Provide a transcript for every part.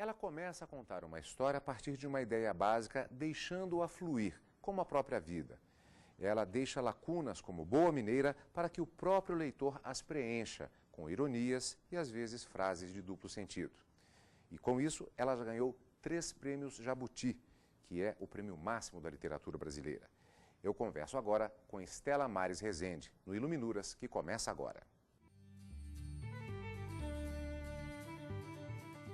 Ela começa a contar uma história a partir de uma ideia básica, deixando-a fluir, como a própria vida. Ela deixa lacunas como boa mineira para que o próprio leitor as preencha, com ironias e às vezes frases de duplo sentido. E com isso, ela já ganhou 3 prêmios Jabuti, que é o prêmio máximo da literatura brasileira. Eu converso agora com Estela Mares Rezende, no Iluminuras, que começa agora.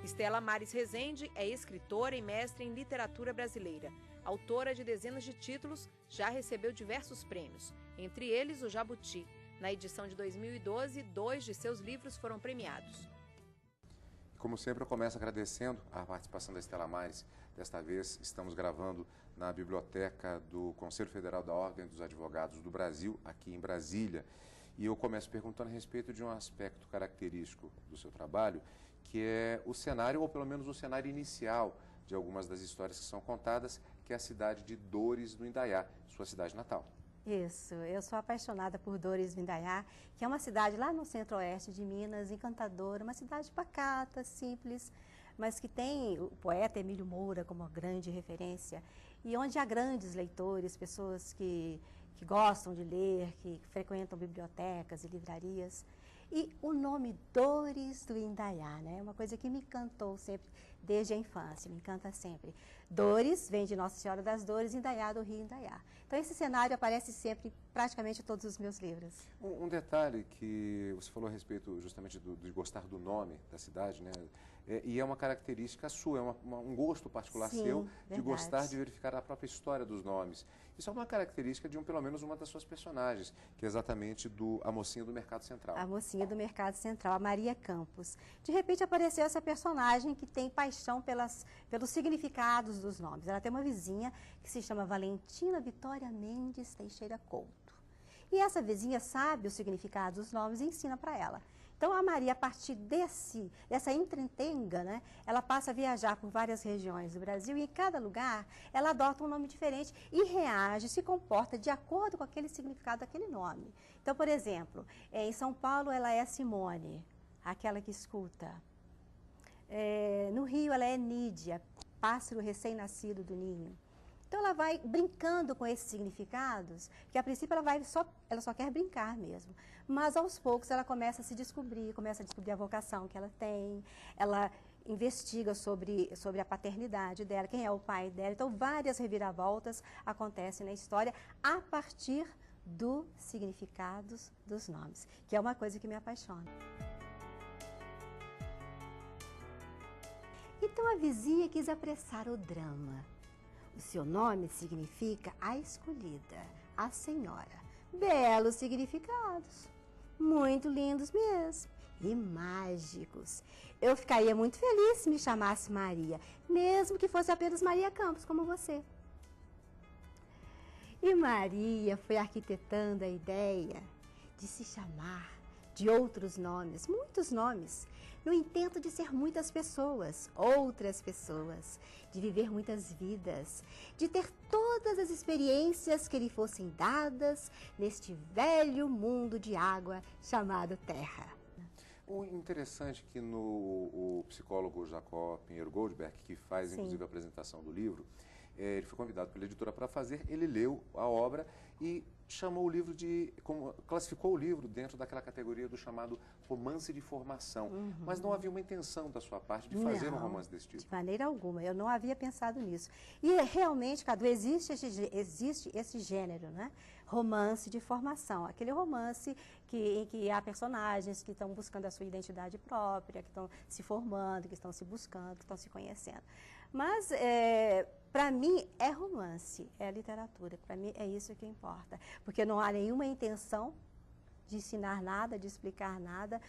Estela Mares Rezende é escritora e mestre em literatura brasileira. Autora de dezenas de títulos, já recebeu diversos prêmios, entre eles o Jabuti. Na edição de 2012, 2 de seus livros foram premiados. Como sempre, eu começo agradecendo a participação da Estela Mares. Desta vez, estamos gravando na biblioteca do Conselho Federal da Ordem dos Advogados do Brasil, aqui em Brasília. E eu começo perguntando a respeito de um aspecto característico do seu trabalho, que é o cenário, ou pelo menos o cenário inicial de algumas das histórias que são contadas, que é a cidade de Dores do Indaiá, sua cidade natal. Isso, eu sou apaixonada por Dores do Indaiá, que é uma cidade lá no centro-oeste de Minas, encantadora, uma cidade pacata, simples, mas que tem o poeta Emílio Moura como grande referência, e onde há grandes leitores, pessoas que gostam de ler, que frequentam bibliotecas e livrarias. E o nome Dores do Indaiá, né? É uma coisa que me encantou sempre, desde a infância, me encanta sempre. Dores vem de Nossa Senhora das Dores, Indaiá do Rio Indaiá. Então esse cenário aparece sempre, praticamente em todos os meus livros. Um detalhe que você falou a respeito justamente de gostar do nome da cidade, né? E é uma característica sua, é um gosto particular seu de gostar de verificar a própria história dos nomes. Isso é uma característica de pelo menos uma das suas personagens, que é exatamente a mocinha do Mercado Central. A mocinha do Mercado Central, a Maria Campos. De repente apareceu essa personagem que tem paixão pelos significados dos nomes. Ela tem uma vizinha que se chama Valentina Vitória Mendes Teixeira Couto. E essa vizinha sabe os significados dos nomes e ensina para ela. Então, a Maria, a partir dessa entretenga, né, ela passa a viajar por várias regiões do Brasil e em cada lugar ela adota um nome diferente e reage, se comporta de acordo com aquele significado daquele nome. Então, por exemplo, em São Paulo ela é Simone, aquela que escuta. No Rio ela é Nídia, pássaro recém-nascido do ninho. Então ela vai brincando com esses significados, que a princípio ela só quer brincar mesmo. Mas aos poucos ela começa a se descobrir, começa a descobrir a vocação que ela tem, ela investiga sobre a paternidade dela, quem é o pai dela. Então várias reviravoltas acontecem na história a partir dos significados dos nomes, que é uma coisa que me apaixona. Então a vizinha quis apressar o drama. O seu nome significa a escolhida, a senhora. Belos significados, muito lindos mesmo e mágicos. Eu ficaria muito feliz se me chamasse Maria, mesmo que fosse apenas Maria Campos, como você. E Maria foi arquitetando a ideia de se chamar de outros nomes, muitos nomes, no intento de ser muitas pessoas, outras pessoas, de viver muitas vidas, de ter todas as experiências que lhe fossem dadas neste velho mundo de água chamado Terra. O interessante é que o psicólogo Jacó Pinheiro Goldberg, que faz inclusive a apresentação do livro, ele foi convidado pela editora para fazer, ele leu a obra e chamou o livro classificou o livro dentro daquela categoria do chamado romance de formação. Mas não havia uma intenção da sua parte de fazer um romance desse tipo. De maneira alguma, eu não havia pensado nisso. E realmente, Cadu, existe esse gênero, né? Romance de formação, aquele romance em que há personagens que estão buscando a sua identidade própria, que estão se formando, que estão se buscando, que estão se conhecendo. Mas, para mim, é romance, é literatura. Para mim, é isso que importa. Porque não há nenhuma intenção de ensinar nada, de explicar nada.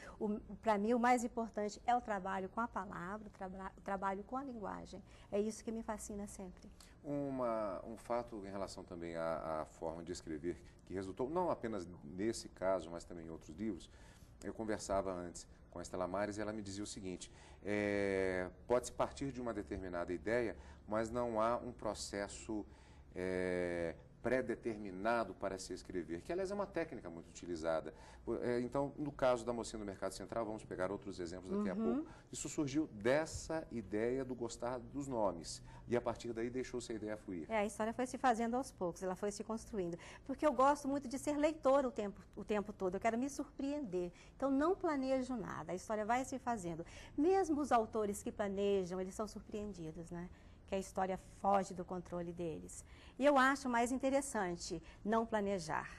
Para mim, o mais importante é o trabalho com a palavra, o trabalho com a linguagem. É isso que me fascina sempre. Um fato em relação também à forma de escrever, que resultou, não apenas nesse caso, mas também em outros livros. Eu conversava antes com a Estela Mares e ela me dizia o seguinte: pode-se partir de uma determinada ideia, mas não há um processo pré-determinado para se escrever, que aliás é uma técnica muito utilizada. Então, no caso da Mocinha do Mercado Central, vamos pegar outros exemplos daqui a pouco, isso surgiu dessa ideia do gostar dos nomes, e a partir daí deixou-se a ideia fluir. A história foi se fazendo aos poucos, ela foi se construindo, porque eu gosto muito de ser leitora o tempo todo, eu quero me surpreender, então não planejo nada, a história vai se fazendo. Mesmo os autores que planejam, eles são surpreendidos, né? Que a história foge do controle deles. E eu acho mais interessante não planejar.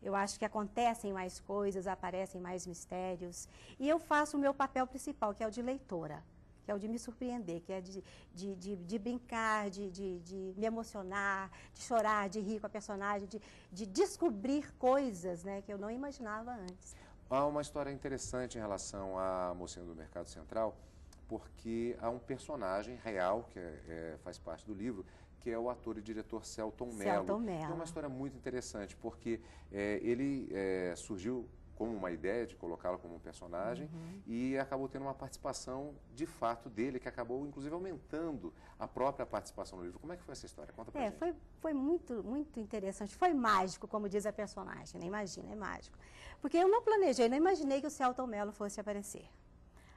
Eu acho que acontecem mais coisas, aparecem mais mistérios. E eu faço o meu papel principal, que é o de leitora, que é o de me surpreender, que é de brincar, de me emocionar, de chorar, de rir com a personagem, de descobrir coisas, né, que eu não imaginava antes. Há uma história interessante em relação à Mocinha do Mercado Central, porque há um personagem real, que faz parte do livro, que é o ator e diretor Selton Mello. É uma história muito interessante, porque ele surgiu como uma ideia de colocá-lo como um personagem e acabou tendo uma participação de fato dele, que acabou inclusive aumentando a própria participação no livro. Como é que foi essa história? Conta pra gente. Foi muito, muito interessante. Foi mágico, como diz a personagem, né? Imagina, é mágico. Porque eu não planejei, não imaginei que o Selton Mello fosse aparecer.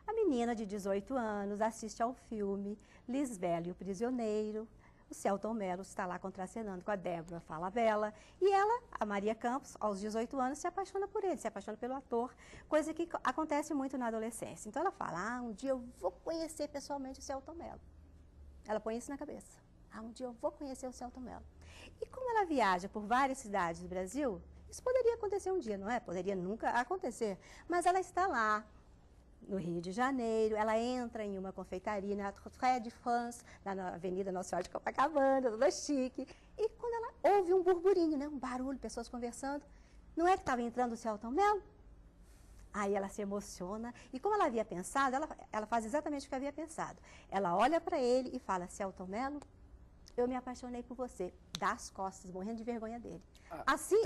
A menina de 18 anos assiste ao filme Lisbela e o Prisioneiro. O Selton Mello está lá contracenando com a Débora Falabella. E ela, a Maria Campos, aos 18 anos, se apaixona por ele, se apaixona pelo ator, coisa que acontece muito na adolescência. Então ela fala, um dia eu vou conhecer pessoalmente o Selton Mello. Ela põe isso na cabeça. Um dia eu vou conhecer o Selton Mello. E como ela viaja por várias cidades do Brasil, isso poderia acontecer um dia, não é? Poderia nunca acontecer. Mas ela está lá, no Rio de Janeiro, ela entra em uma confeitaria na Rue de France, lá na Avenida Nossa Senhora de Copacabana, toda chique. E quando ela ouve um burburinho, né, um barulho, pessoas conversando, não é que estava entrando o Selton Mello? Aí ela se emociona, e como ela havia pensado, ela faz exatamente o que havia pensado. Ela olha para ele e fala, Selton Mello, eu me apaixonei por você. Dá as costas, morrendo de vergonha dele. Assim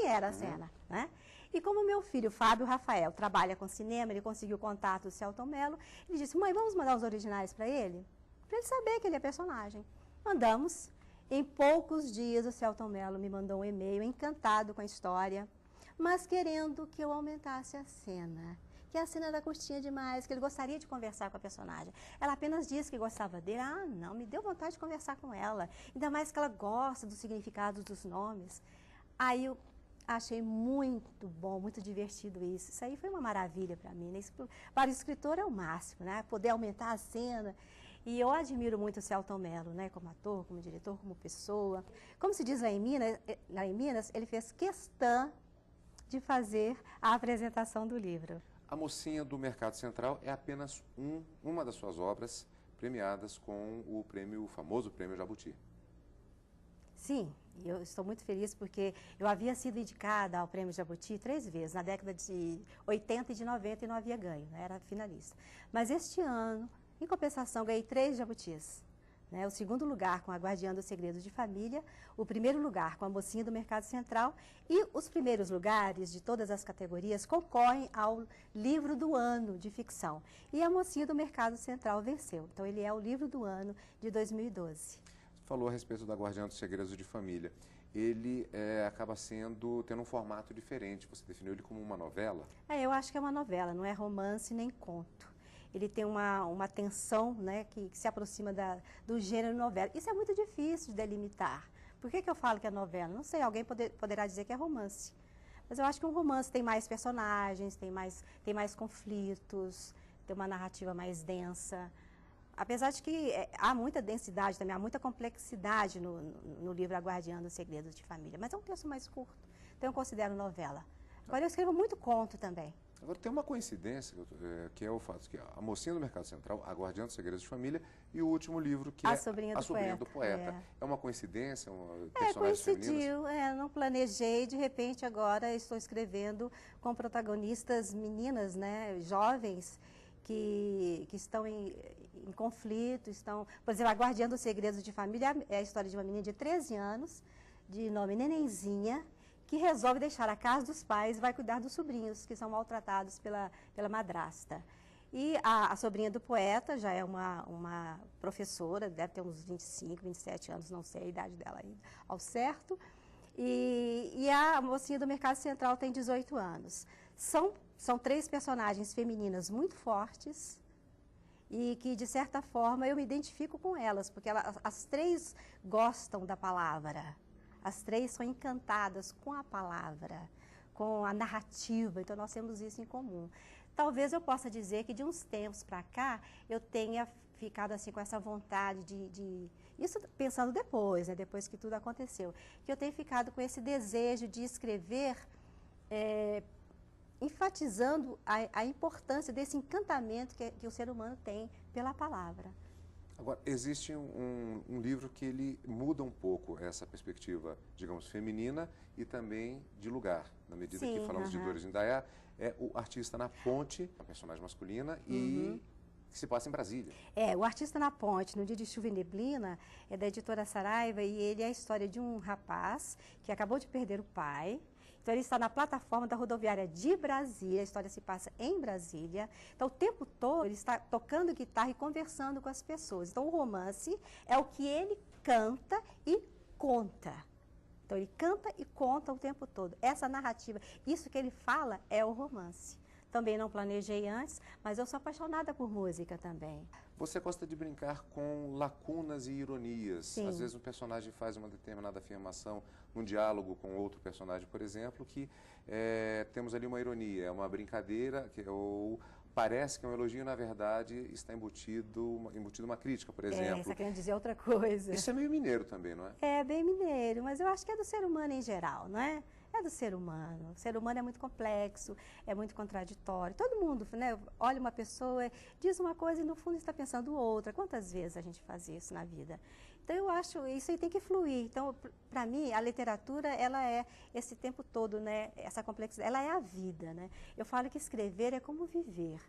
era a cena, né? E como meu filho, Fábio Rafael, trabalha com cinema, ele conseguiu o contato do Selton Mello, ele disse, mãe, vamos mandar os originais para ele saber que ele é personagem. Mandamos. Em poucos dias, o Selton Mello me mandou um e-mail encantado com a história, mas querendo que eu aumentasse a cena. Que a cena era curtinha demais, que ele gostaria de conversar com a personagem. Ela apenas disse que gostava dele. Não, me deu vontade de conversar com ela. Ainda mais que ela gosta dos significados dos nomes. Aí eu achei muito bom, muito divertido isso. Isso aí foi uma maravilha para mim, né? Isso, para o escritor é o máximo, né? Poder aumentar a cena. E eu admiro muito o Selton Mello, né? Como ator, como diretor, como pessoa. Como se diz lá em Minas, ele fez questão de fazer a apresentação do livro. A Mocinha do Mercado Central é apenas uma das suas obras premiadas com o famoso Prêmio Jabuti. Sim, e eu estou muito feliz porque eu havia sido indicada ao Prêmio Jabuti 3 vezes, na década de 80 e de 90 e não havia ganho, né? Era finalista. Mas este ano, em compensação, ganhei 3 Jabutis. Né? O segundo lugar com a Guardiã dos Segredos de Família, o primeiro lugar com a Mocinha do Mercado Central e os primeiros lugares de todas as categorias concorrem ao livro do ano de ficção. E a Mocinha do Mercado Central venceu. Então ele é o livro do ano de 2012. Falou a respeito da Guardiã dos Segredos de Família. Ele acaba tendo um formato diferente. Você definiu ele como uma novela? Eu acho que é uma novela, não é romance nem conto. Ele tem uma tensão, né, que se aproxima do gênero novela. Isso é muito difícil de delimitar. Por que eu falo que é novela? Não sei, alguém poderá dizer que é romance. Mas eu acho que um romance tem mais personagens, tem mais conflitos, tem uma narrativa mais densa. Apesar de que há muita densidade também, há muita complexidade no livro A Guardiã dos Segredos de Família. Mas é um texto mais curto, então eu considero novela. Agora eu escrevo muito conto também. Agora, tem uma coincidência, que é o fato que a Mocinha do Mercado Central, A Guardiã dos Segredos de Família, e o último livro, que A Sobrinha do Poeta. É uma coincidência? Personagens coincidiu, não planejei, de repente agora estou escrevendo com protagonistas meninas, né, jovens, que estão em conflito, por exemplo, A Guardiã dos Segredos de Família é a história de uma menina de 13 anos, de nome Nenenzinha, que resolve deixar a casa dos pais e vai cuidar dos sobrinhos, que são maltratados pela madrasta. E a sobrinha do poeta já é uma professora, deve ter uns 25, 27 anos, não sei a idade dela ainda ao certo. E a mocinha do Mercado Central tem 18 anos. São 3 personagens femininas muito fortes e que, de certa forma, eu me identifico com elas, porque as 3 gostam da palavra. As 3 são encantadas com a palavra, com a narrativa, então nós temos isso em comum. Talvez eu possa dizer que de uns tempos para cá eu tenha ficado assim com essa vontade isso pensando depois, né, depois que tudo aconteceu, que eu tenho ficado com esse desejo de escrever, enfatizando a importância desse encantamento que o ser humano tem pela palavra. Agora, existe um livro que ele muda um pouco essa perspectiva, digamos, feminina e também de lugar, na medida que falamos de Dores Indaiá, é o Artista na Ponte, a personagem masculina, e que se passa em Brasília. O Artista na Ponte, no Dia de Chuva e Neblina, é da editora Saraiva, e ele é a história de um rapaz que acabou de perder o pai. Então, ele está na plataforma da rodoviária de Brasília, a história se passa em Brasília. Então, o tempo todo, ele está tocando guitarra e conversando com as pessoas. Então, o romance é o que ele canta e conta. Então, ele canta e conta o tempo todo. Essa narrativa, isso que ele fala é o romance. Também não planejei antes, mas eu sou apaixonada por música também. Você gosta de brincar com lacunas e ironias. Sim. Às vezes um personagem faz uma determinada afirmação num diálogo com outro personagem, por exemplo, que temos ali uma ironia, é uma brincadeira, ou parece que é um elogio, na verdade está embutido uma crítica, por exemplo. Você está querendo dizer outra coisa. Isso é meio mineiro também, não é? É bem mineiro, mas eu acho que é do ser humano em geral, não é? É do ser humano. O ser humano é muito complexo, é muito contraditório. Todo mundo, né, olha uma pessoa, diz uma coisa e no fundo está pensando outra. Quantas vezes a gente faz isso na vida? Então eu acho isso aí tem que fluir. Então, para mim, a literatura, ela é esse tempo todo, né, essa complexidade, ela é a vida, né? Eu falo que escrever é como viver.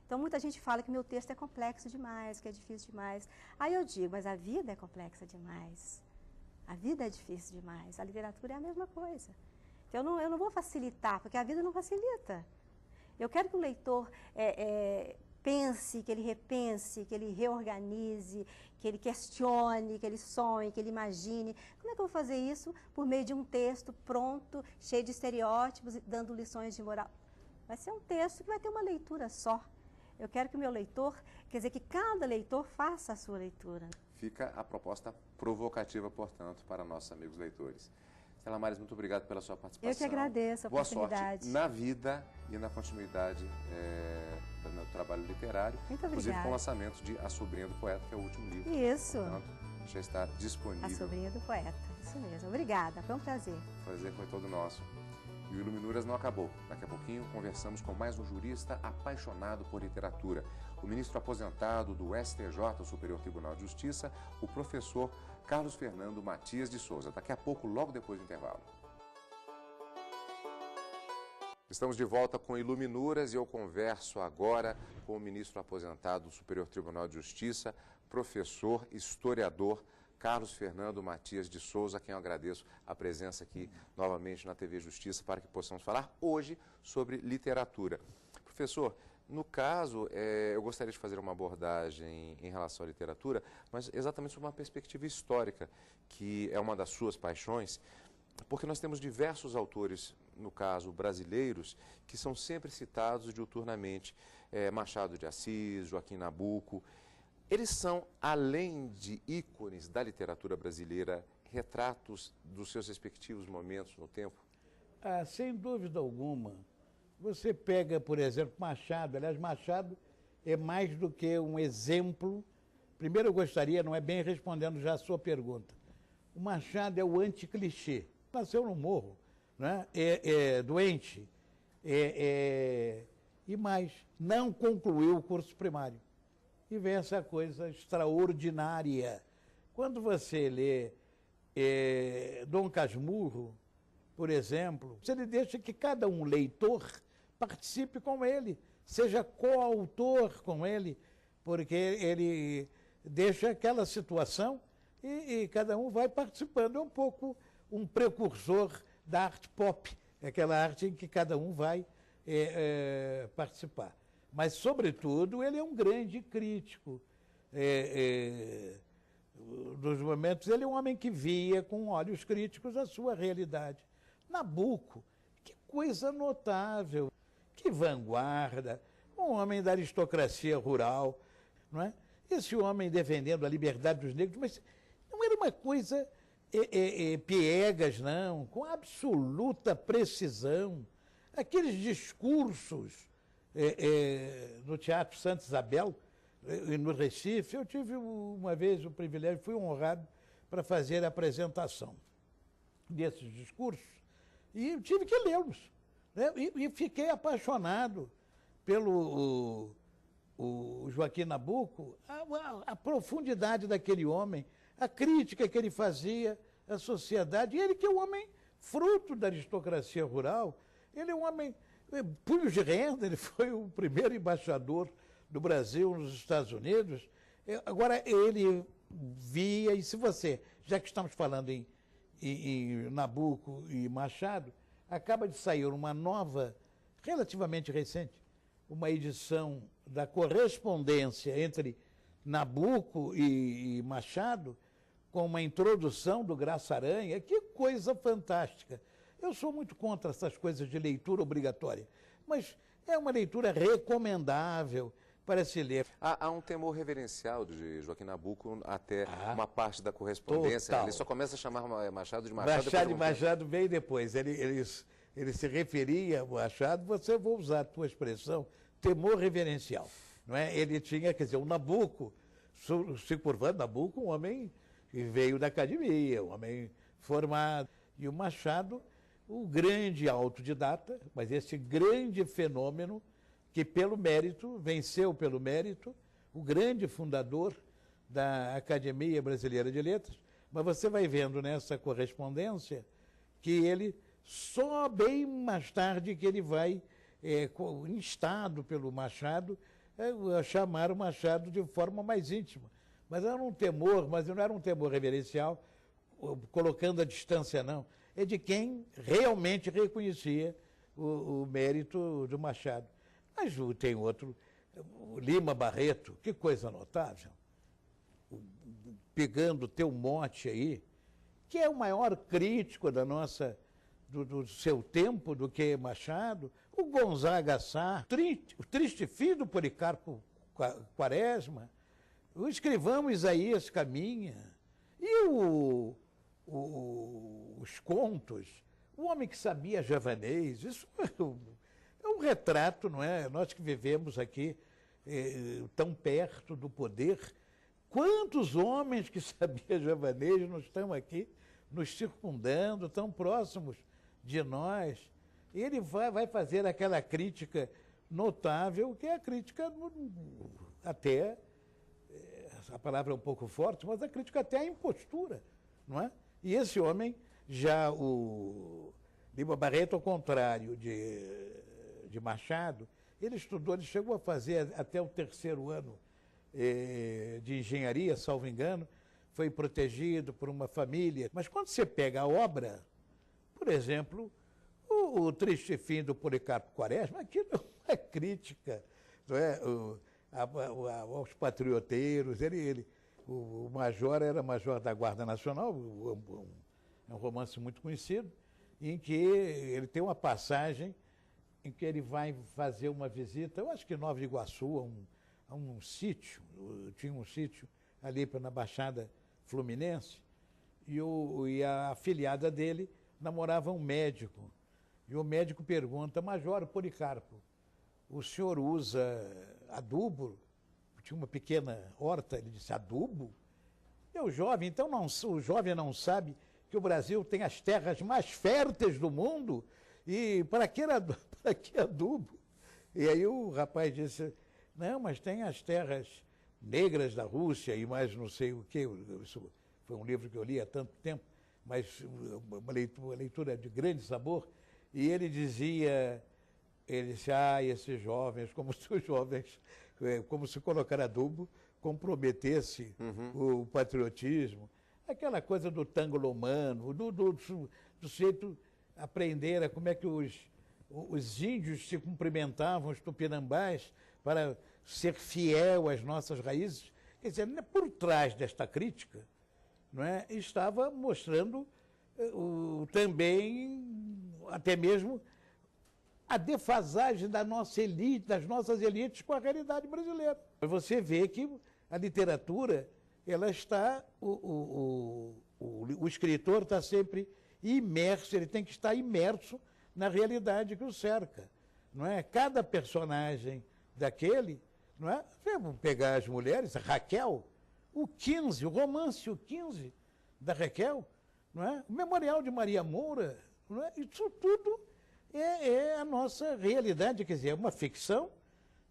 Então, muita gente fala que meu texto é complexo demais, que é difícil demais. Aí eu digo, mas a vida é complexa demais. A vida é difícil demais. A literatura é a mesma coisa. Então, eu não vou facilitar, porque a vida não facilita. Eu quero que o leitor pense, que ele repense, que ele reorganize, que ele questione, que ele sonhe, que ele imagine. Como é que eu vou fazer isso por meio de um texto pronto, cheio de estereótipos, dando lições de moral? Vai ser um texto que vai ter uma leitura só. Eu quero que o meu leitor, quer dizer, que cada leitor faça a sua leitura. Fica a proposta provocativa, portanto, para nossos amigos leitores. Stella Maris, muito obrigado pela sua participação. Eu que agradeço a oportunidade. Boa sorte na vida e na continuidade do trabalho literário. Muito obrigada. Inclusive com o lançamento de A Sobrinha do Poeta, que é o último livro. Isso. Portanto, já está disponível. A Sobrinha do Poeta, isso mesmo. Obrigada, foi um prazer. O prazer foi todo nosso. E o Iluminuras não acabou. Daqui a pouquinho conversamos com mais um jurista apaixonado por literatura. O ministro aposentado do STJ, o Superior Tribunal de Justiça, o professor Carlos Fernando Matias de Souza. Daqui a pouco, logo depois do intervalo. Estamos de volta com Iluminuras e eu converso agora com o ministro aposentado do Superior Tribunal de Justiça, professor, historiador, Carlos Fernando Matias de Souza, a quem eu agradeço a presença aqui novamente na TV Justiça para que possamos falar hoje sobre literatura. Professor, no caso, eu gostaria de fazer uma abordagem em relação à literatura, mas exatamente sobre uma perspectiva histórica, que é uma das suas paixões, porque nós temos diversos autores, no caso brasileiros, que são sempre citados diuturnamente, Machado de Assis, Joaquim Nabuco. Eles são, além de ícones da literatura brasileira, retratos dos seus respectivos momentos no tempo? Sem dúvida alguma. Você pega, por exemplo, Machado. Aliás, Machado é mais do que um exemplo. Primeiro eu gostaria, não é bem respondendo já a sua pergunta, o Machado é o anticlichê. Nasceu no morro, né? É doente, e mais, não concluiu o curso primário. E vem essa coisa extraordinária. Quando você lê Dom Casmurro, por exemplo, ele deixa que cada um leitor participe com ele, seja coautor com ele, porque ele deixa aquela situação e cada um vai participando. É um pouco um precursor da arte pop, aquela arte em que cada um vai participar. Mas, sobretudo, ele é um grande crítico. Nos momentos, ele é um homem que via com olhos críticos a sua realidade. Nabuco, que coisa notável, que vanguarda, um homem da aristocracia rural, não é? Esse homem defendendo a liberdade dos negros, mas não era uma coisa piegas, não, com absoluta precisão. Aqueles discursos no Teatro Santa Isabel, no Recife, eu tive uma vez o privilégio, fui honrado para fazer a apresentação desses discursos e eu tive que lê-los, né? E fiquei apaixonado pelo o Joaquim Nabuco, a profundidade daquele homem, a crítica que ele fazia à sociedade, e ele que é um homem fruto da aristocracia rural, ele é um homem, punhos de renda, ele foi o primeiro embaixador do Brasil nos Estados Unidos. Agora, ele via, e se você, já que estamos falando em Nabuco e Machado, acaba de sair uma nova, relativamente recente, uma edição da correspondência entre Nabuco e Machado, com uma introdução do Graça Aranha. Que coisa fantástica! Eu sou muito contra essas coisas de leitura obrigatória, mas é uma leitura recomendável para se ler. Há um temor reverencial de Joaquim Nabuco até uma parte da correspondência. Total. Ele só começa a chamar Machado de Machado. Machado. De Machado veio depois. Ele se referia ao Machado, você vou usar a tua expressão, temor reverencial. Não é? Ele tinha, quer dizer, o Nabuco, se curvando, Nabuco, um homem que veio da academia, um homem formado. E o Machado, o grande autodidata, mas esse grande fenômeno que pelo mérito, venceu pelo mérito, o grande fundador da Academia Brasileira de Letras. Mas você vai vendo nessa correspondência que ele, só bem mais tarde que ele vai, instado pelo Machado, a chamar o Machado de forma mais íntima. Mas era um temor, mas não era um temor reverencial, colocando a distância, não. É de quem realmente reconhecia o mérito do Machado. Mas tem outro, o Lima Barreto, que coisa notável, pegando o teu mote aí, que é o maior crítico do seu tempo do que Machado, o Gonzaga Sá, o triste fim do Policarpo Quaresma, o escrivão Isaías Caminha, e os contos, o homem que sabia javanês, isso é um retrato, não é? Nós que vivemos aqui tão perto do poder, quantos homens que sabiam javanês não estão aqui nos circundando, tão próximos de nós. E ele vai fazer aquela crítica notável, que é a crítica até, a palavra é um pouco forte, mas a crítica até à impostura, não é? E esse homem, já o Lima Barreto, ao contrário de Machado, ele estudou, ele chegou a fazer até o 3º ano de engenharia, salvo engano, foi protegido por uma família. Mas quando você pega a obra, por exemplo, o triste fim do Policarpo Quaresma, aquilo é uma crítica, não é? Aos patrioteiros, o major era major da Guarda Nacional, é um romance muito conhecido, em que ele tem uma passagem em que ele vai fazer uma visita, eu acho que em Nova Iguaçu, a um sítio, tinha um sítio ali na Baixada Fluminense, e a afilhada dele namorava um médico. E o médico pergunta: Major Policarpo, o senhor usa adubo? Tinha uma pequena horta, ele disse: adubo? O jovem não sabe que o Brasil tem as terras mais férteis do mundo, e para que adubo? E aí o rapaz disse: não, mas tem as terras negras da Rússia e mais não sei o quê. Isso foi um livro que eu li há tanto tempo, mas uma leitura de grande sabor. E ele disse, esses jovens, como se colocar adubo comprometesse o patriotismo, aquela coisa do tangolomano, do sujeito aprender como é que os índios se cumprimentavam, os tupinambás, para ser fiel às nossas raízes. Quer dizer, por trás desta crítica, não é, estava mostrando também, até mesmo, a defasagem da nossa elite, das nossas elites com a realidade brasileira. Você vê que a literatura, ela está, o escritor está sempre imerso, ele tem que estar imerso na realidade que o cerca, não é? Cada personagem daquele, não é? Vamos pegar as mulheres, a Raquel, o romance, o 15 da Raquel, não é? O Memorial de Maria Moura, não é? Isso tudo é a nossa realidade, quer dizer, é uma ficção,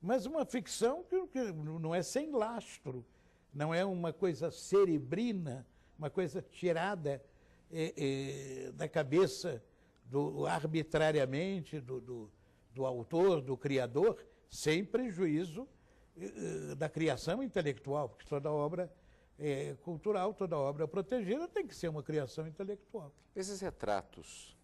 mas uma ficção que não é sem lastro, não é uma coisa cerebrina, uma coisa tirada da cabeça arbitrariamente do autor, do criador, sem prejuízo da criação intelectual, porque toda obra cultural, toda obra protegida tem que ser uma criação intelectual. Esses retratos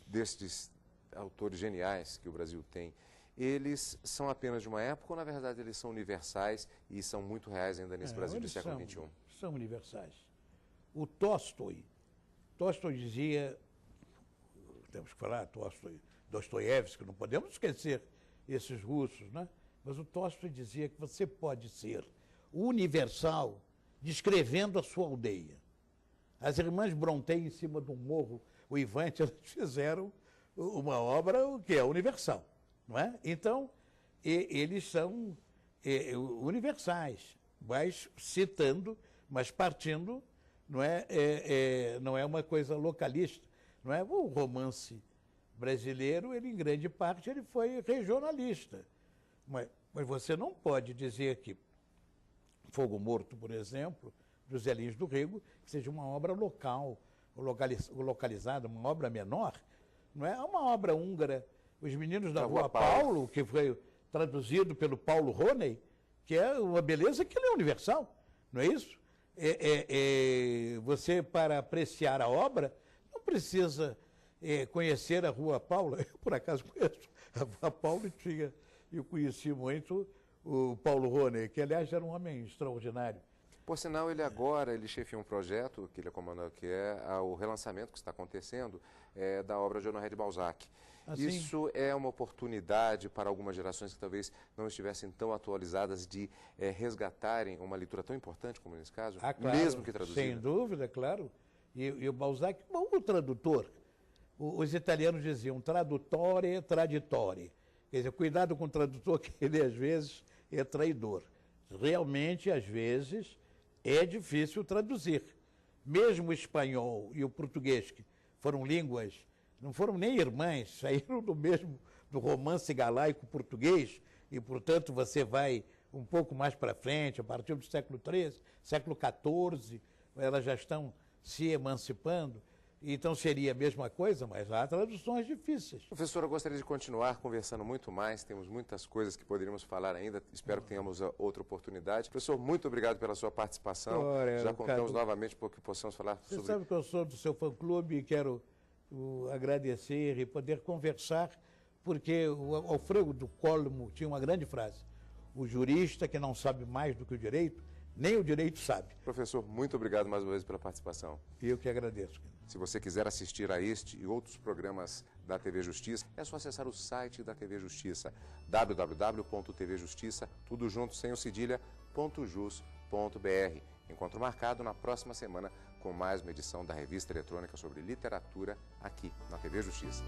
destes autores geniais que o Brasil tem, eles são apenas de uma época ou, na verdade, eles são universais e são muito reais ainda nesse Brasil do século XXI? São universais. O Tolstói dizia, temos que falar, Dostoiévski, não podemos esquecer esses russos, né? Mas o Tolstói dizia que você pode ser universal descrevendo a sua aldeia. As irmãs Brontë, em cima de um morro, o Ivante, elas fizeram uma obra que é universal, não é? Então, eles são universais, mas citando, mas partindo, não é uma coisa localista, não é? O romance brasileiro, ele em grande parte, ele foi regionalista, mas você não pode dizer que Fogo Morto, por exemplo, José Lins do Rego, que seja uma obra local, localizada, uma obra menor. Não é uma obra húngara, Os Meninos da Rua Paulo, que foi traduzido pelo Paulo Roney, que é uma beleza que é universal, não é isso? Você, para apreciar a obra, não precisa conhecer a Rua Paulo. Eu, por acaso, conheço a Rua Paulo e eu conheci muito o Paulo Roney, que, aliás, era um homem extraordinário. Por sinal, ele chefia um projeto que ele comandou, que é o relançamento que está acontecendo da obra de Honoré de Balzac. Assim? Isso é uma oportunidade para algumas gerações que talvez não estivessem tão atualizadas de resgatarem uma leitura tão importante como nesse caso, claro, mesmo que traduzida? Sem dúvida, claro. E o Balzac, o tradutor, os italianos diziam tradutore, traditore. Quer dizer, cuidado com o tradutor, que ele às vezes é traidor. Realmente, às vezes, é difícil traduzir. Mesmo o espanhol e o português, que foram línguas, não foram nem irmãs, saíram do romance galaico português, e, portanto, você vai um pouco mais para frente, a partir do século XIII, século XIV, elas já estão se emancipando. Então seria a mesma coisa, mas há traduções difíceis. Professor, eu gostaria de continuar conversando muito mais, temos muitas coisas que poderíamos falar ainda, espero que tenhamos outra oportunidade. Professor, muito obrigado pela sua participação. Já contamos novamente para que possamos falar sobre... Você sabe que eu sou do seu fã-clube e quero agradecer e poder conversar, porque o Alfredo do Colmo tinha uma grande frase: o jurista que não sabe mais do que o direito, nem o direito sabe. Professor, muito obrigado mais uma vez pela participação. Eu que agradeço. Se você quiser assistir a este e outros programas da TV Justiça, é só acessar o site da TV Justiça, www.tvjustiça, tudo junto, sem o cedilha, .jus.br. Encontro marcado na próxima semana com mais uma edição da revista eletrônica sobre literatura aqui na TV Justiça.